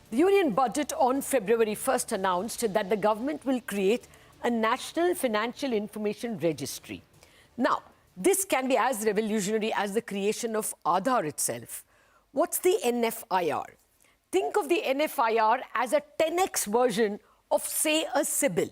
The Union Budget on February 1st announced that the government will create a National Financial Information Registry. Now, this can be as revolutionary as the creation of Aadhaar itself. What's the NFIR? Think of the NFIR as a 10x version of, say, a CIBIL.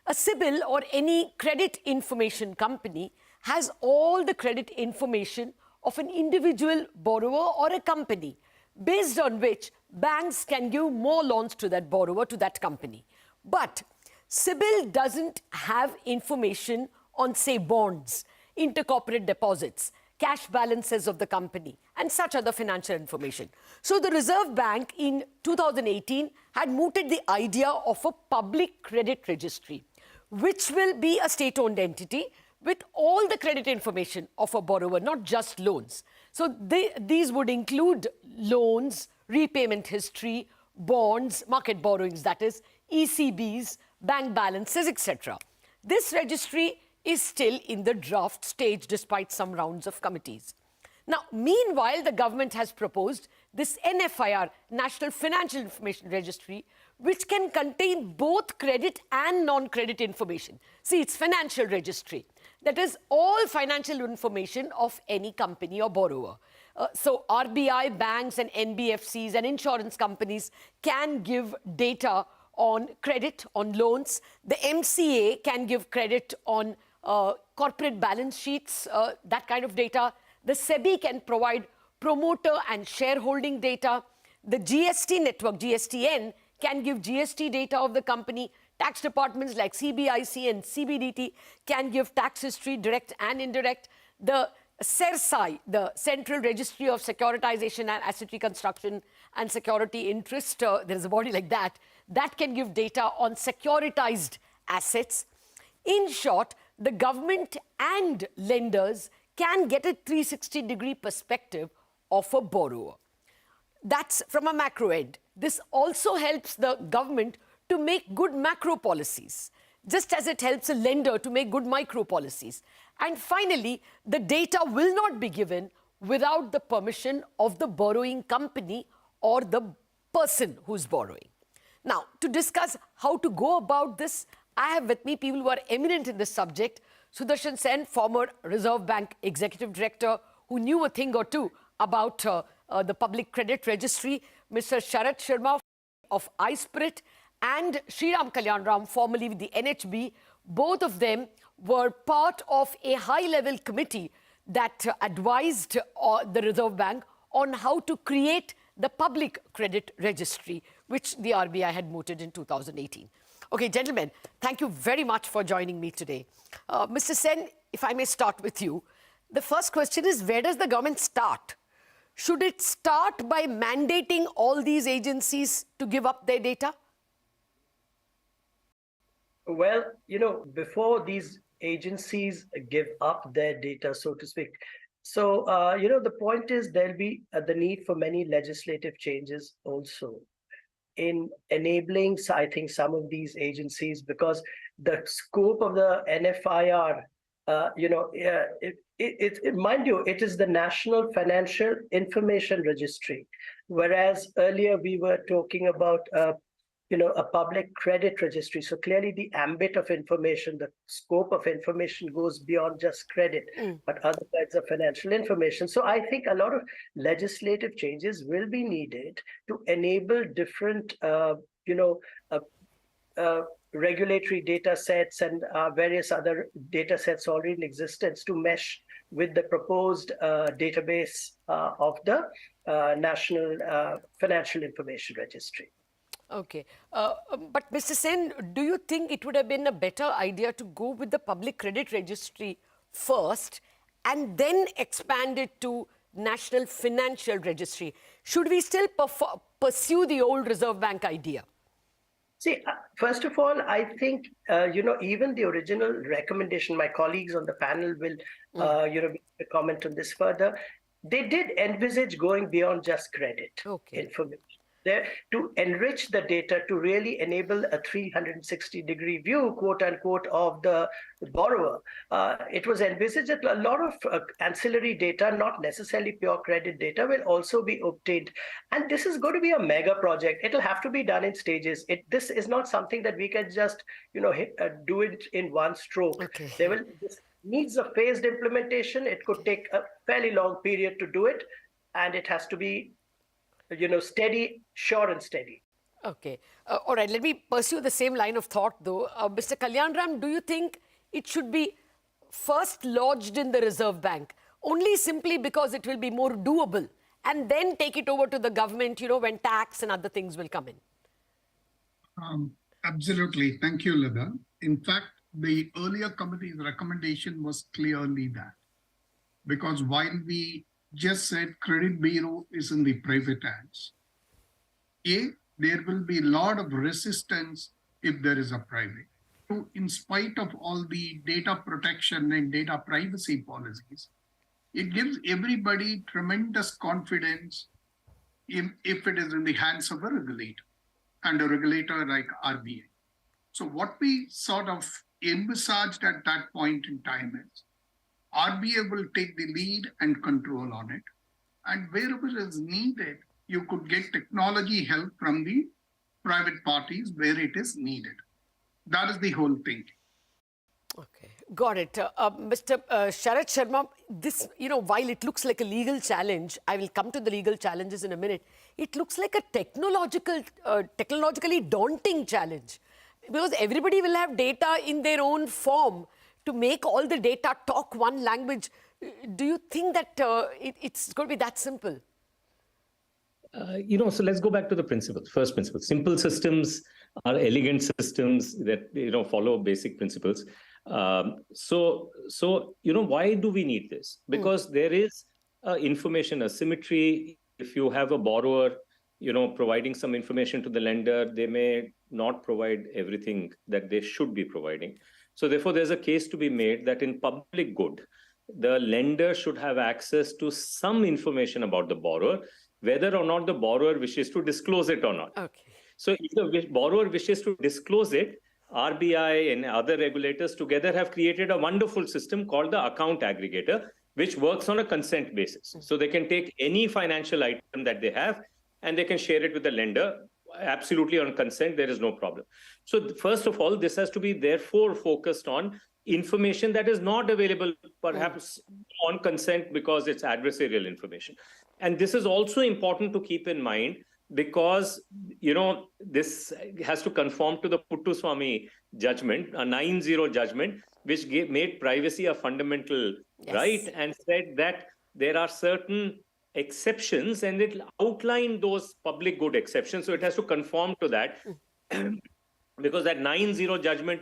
A CIBIL, or any credit information company, has all the credit information of an individual borrower or a company, based on which banks can give more loans to that borrower, to that company. But CIBIL doesn't have information on, say, bonds, intercorporate deposits, cash balances of the company, and such other financial information. So the Reserve Bank in 2018 had mooted the idea of a public credit registry, which will be a state-owned entity with all the credit information of a borrower, not just loans. So these would include loans, repayment history, bonds, market borrowings, that is, ECBs, bank balances, etc. This registry is still in the draft stage despite some rounds of committees. Now, meanwhile, the government has proposed this NFIR, National Financial Information Registry, which can contain both credit and non-credit information. See, it's financial registry. That is all financial information of any company or borrower. So RBI, banks and NBFCs and insurance companies can give data on credit, on loans. The MCA can give credit on corporate balance sheets, that kind of data. The SEBI can provide promoter and shareholding data. The GST network, GSTN, can give GST data of the company. Tax departments like CBIC and CBDT can give tax history, direct and indirect. The CERSAI, the Central Registry of Securitization and Asset Reconstruction and Security Interest, there is a body like that, that can give data on securitized assets. In short, the government and lenders can get a 360-degree perspective of a borrower. That's from a macro end. This also helps the government to make good macro policies, just as it helps a lender to make good micro policies. And finally, the data will not be given without the permission of the borrowing company or the person who's borrowing. Now, to discuss how to go about this, I have with me people who are eminent in this subject. Sudarshan Sen, former Reserve Bank Executive Director, who knew a thing or two about the Public Credit Registry, Mr. Sharad Sharma of Ispirit, and Sriram Kalyanaraman, formerly with the NHB. Both of them were part of a high-level committee that advised the Reserve Bank on how to create the Public Credit Registry, which the RBI had mooted in 2018. Okay, gentlemen, thank you very much for joining me today. Mr. Sen, if I may start with you, the first question is, where does the government start? Should it start by mandating all these agencies to give up their data? Well, before these agencies give up their data, so to speak. So, the point is there'll be the need for many legislative changes also in enabling, I think, some of these agencies, because the scope of the NFIR, mind you, it is the National Financial Information Registry, whereas earlier we were talking about a public credit registry. So clearly the ambit of information, the scope of information goes beyond just credit, but other kinds of financial information. So I think a lot of legislative changes will be needed to enable different, regulatory data sets and various other data sets already in existence to mesh with the proposed database of the National Financial Information Registry. Okay. But Mr. Sen, do you think it would have been a better idea to go with the Public Credit Registry first and then expand it to National Financial Registry? Should we still pursue the old Reserve Bank idea? See, first of all, I think, even the original recommendation, my colleagues on the panel will, comment on this further. They did envisage going beyond just credit information. there to enrich the data to really enable a 360-degree view, quote unquote, of the borrower. It was envisaged that a lot of ancillary data, not necessarily pure credit data, will also be obtained. And this is going to be a mega project. It'll have to be done in stages. This is not something that we can just, do it in one stroke. Okay. This needs a phased implementation. It could take a fairly long period to do it, and it has to be, steady, sure and steady. Okay. All right. Let me pursue the same line of thought, though. Mr. Kalyanaraman, do you think it should be first lodged in the Reserve Bank, only simply because it will be more doable, and then take it over to the government, when tax and other things will come in? Absolutely. Thank you, Lada. In fact, the earlier committee's recommendation was clearly that. Because while we just said credit bureau is in the private hands, there will be a lot of resistance if there is a private. So in spite of all the data protection and data privacy policies, it gives everybody tremendous confidence if it is in the hands of a regulator, and a regulator like RBI. So what we sort of envisaged at that point in time is RBI will take the lead and control on it. And wherever it is needed, you could get technology help from the private parties where it is needed. That is the whole thing. Okay, got it. Mr. Sharad Sharma, this, while it looks like a legal challenge, I will come to the legal challenges in a minute. It looks like a technologically daunting challenge, because everybody will have data in their own form to make all the data talk one language. Do you think that it's going to be that simple? So let's go back to the principles. First principle: simple systems are elegant systems that follow basic principles. So why do we need this? Because there is information asymmetry. If you have a borrower, providing some information to the lender, they may not provide everything that they should be providing. So therefore, there's a case to be made that in public good, the lender should have access to some information about the borrower, whether or not the borrower wishes to disclose it or not. Okay. So if the borrower wishes to disclose it, RBI and other regulators together have created a wonderful system called the account aggregator, which works on a consent basis. So they can take any financial item that they have and they can share it with the lender absolutely on consent. There is no problem. So first of all, this has to be therefore focused on information that is not available perhaps on consent because it's adversarial information. And this is also important to keep in mind because, this has to conform to the Puttaswamy judgment, a 9-0 judgment, which made privacy a fundamental right and said that there are certain exceptions and it outlined those public good exceptions. So it has to conform to that because that 9-0 judgment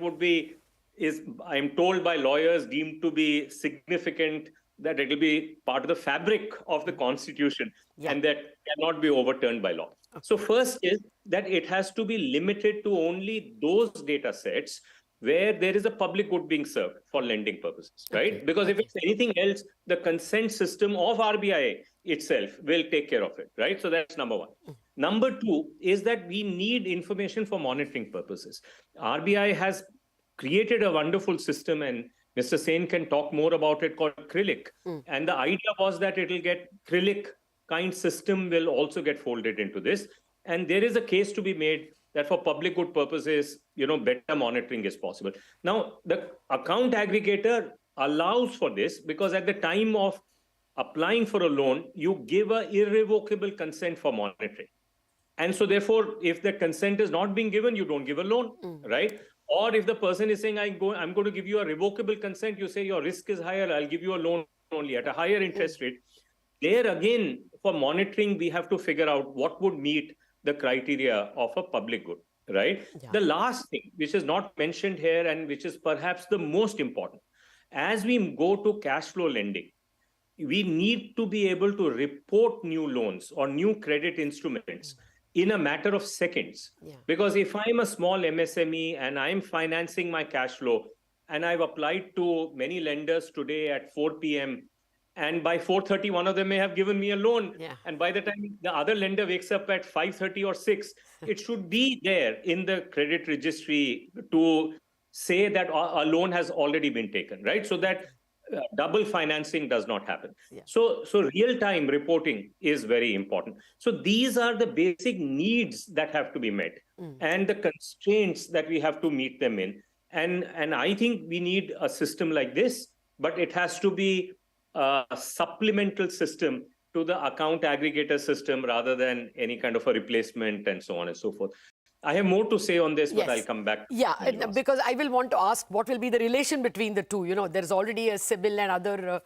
is, I'm told by lawyers, deemed to be significant, that it will be part of the fabric of the Constitution and that cannot be overturned by law. So first is that it has to be limited to only those data sets where there is a public good being served for lending purposes, right? Because if it's anything else, the consent system of RBI itself will take care of it, right? So that's number one. Number two is that we need information for monitoring purposes. RBI has created a wonderful system, and Mr. Sen can talk more about it, called CRILIC. And the idea was that it will get CRILIC kind system will also get folded into this. And there is a case to be made that for public good purposes, better monitoring is possible. Now, the account aggregator allows for this because at the time of applying for a loan, you give an irrevocable consent for monitoring. And so therefore, if the consent is not being given, you don't give a loan, right? Or if the person is saying, I'm going to give you a revocable consent, you say your risk is higher, I'll give you a loan only at a higher interest rate. There again, for monitoring, we have to figure out what would meet the criteria of a public good, right? The last thing, which is not mentioned here and which is perhaps the most important, as we go to cash flow lending, we need to be able to report new loans or new credit instruments in a matter of seconds. Because if I'm a small MSME and I'm financing my cash flow and I've applied to many lenders today at 4 p.m. and by 4:30, one of them may have given me a loan. Yeah. And by the time the other lender wakes up at 5:30 or 6, it should be there in the credit registry to say that a loan has already been taken, right? So that double financing does not happen. Yeah. So real-time reporting is very important. So these are the basic needs that have to be met and the constraints that we have to meet them in. And I think we need a system like this, but it has to be a supplemental system to the account aggregator system rather than any kind of a replacement and so on and so forth. I have more to say on this, but I'll come back. Yeah, because I will want to ask what will be the relation between the two. You know, there's already a CIBIL and other,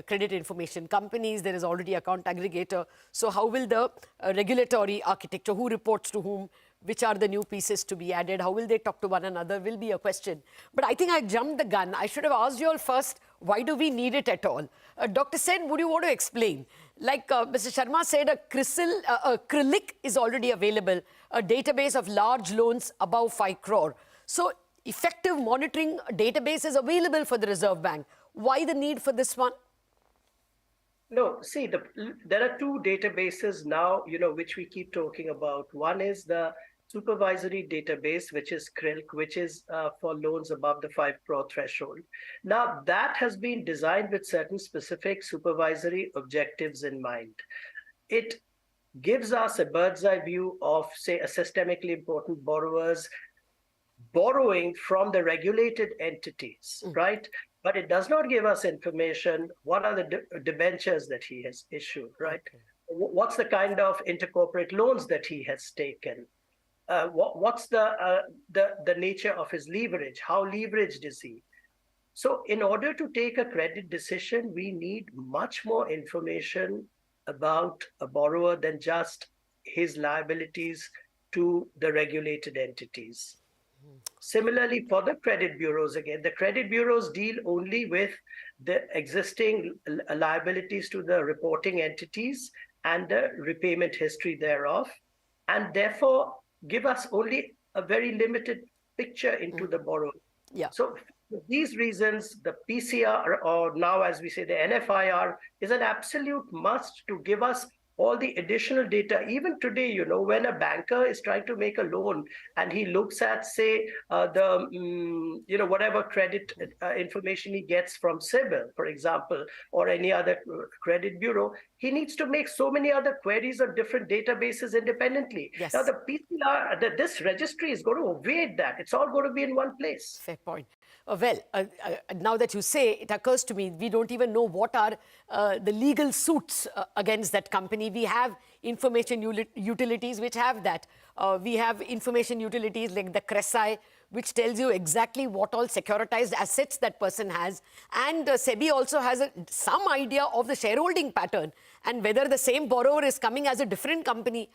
credit information companies. There is already account aggregator. So how will the regulatory architecture, who reports to whom, which are the new pieces to be added, how will they talk to one another will be a question. But I think I jumped the gun. I should have asked you all first, why do we need it at all? Dr. Sen, would you want to explain? Like Mr. Sharma said, a CRILIC is already available, a database of large loans above 5 crore. So effective monitoring database is available for the Reserve Bank. Why the need for this one? No, see, there are two databases now, which we keep talking about. One is the supervisory database, which is CRILC, which is for loans above the 5 crore threshold. Now, that has been designed with certain specific supervisory objectives in mind. It gives us a bird's eye view of, say, a systemically important borrowers borrowing from the regulated entities, right? But it does not give us information, what are the debentures that he has issued, right? Okay. What's the kind of intercorporate loans that he has taken? What's the nature of his leverage? How leveraged is he? So in order to take a credit decision, we need much more information about a borrower than just his liabilities to the regulated entities. Similarly, for the credit bureaus, again, the credit bureaus deal only with the existing liabilities to the reporting entities and the repayment history thereof, and therefore give us only a very limited picture into the borrower. Yeah. So for these reasons, the PCR, or now as we say, the NFIR, is an absolute must to give us all the additional data. Even today, when a banker is trying to make a loan and he looks at, say, whatever credit information he gets from CIBIL, for example, or any other credit bureau, he needs to make so many other queries on different databases independently. Yes. Now, the PCR, this registry is going to evade that. It's all going to be in one place. Fair point. Now that you say, it occurs to me, we don't even know what are the legal suits against that company. We have information utilities which have that. We have information utilities like the CRESI, which tells you exactly what all securitized assets that person has. And SEBI also has some idea of the shareholding pattern and whether the same borrower is coming as a different company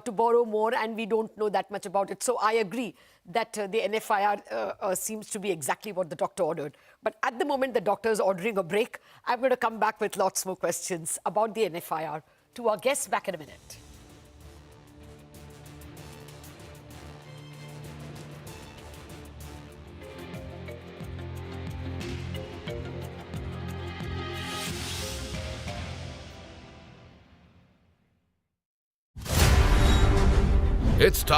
to borrow more, and we don't know that much about it. So I agree that the NFIR seems to be exactly what the doctor ordered. But at the moment, the doctor is ordering a break. I'm going to come back with lots more questions about the NFIR to our guests back in a minute. It's time.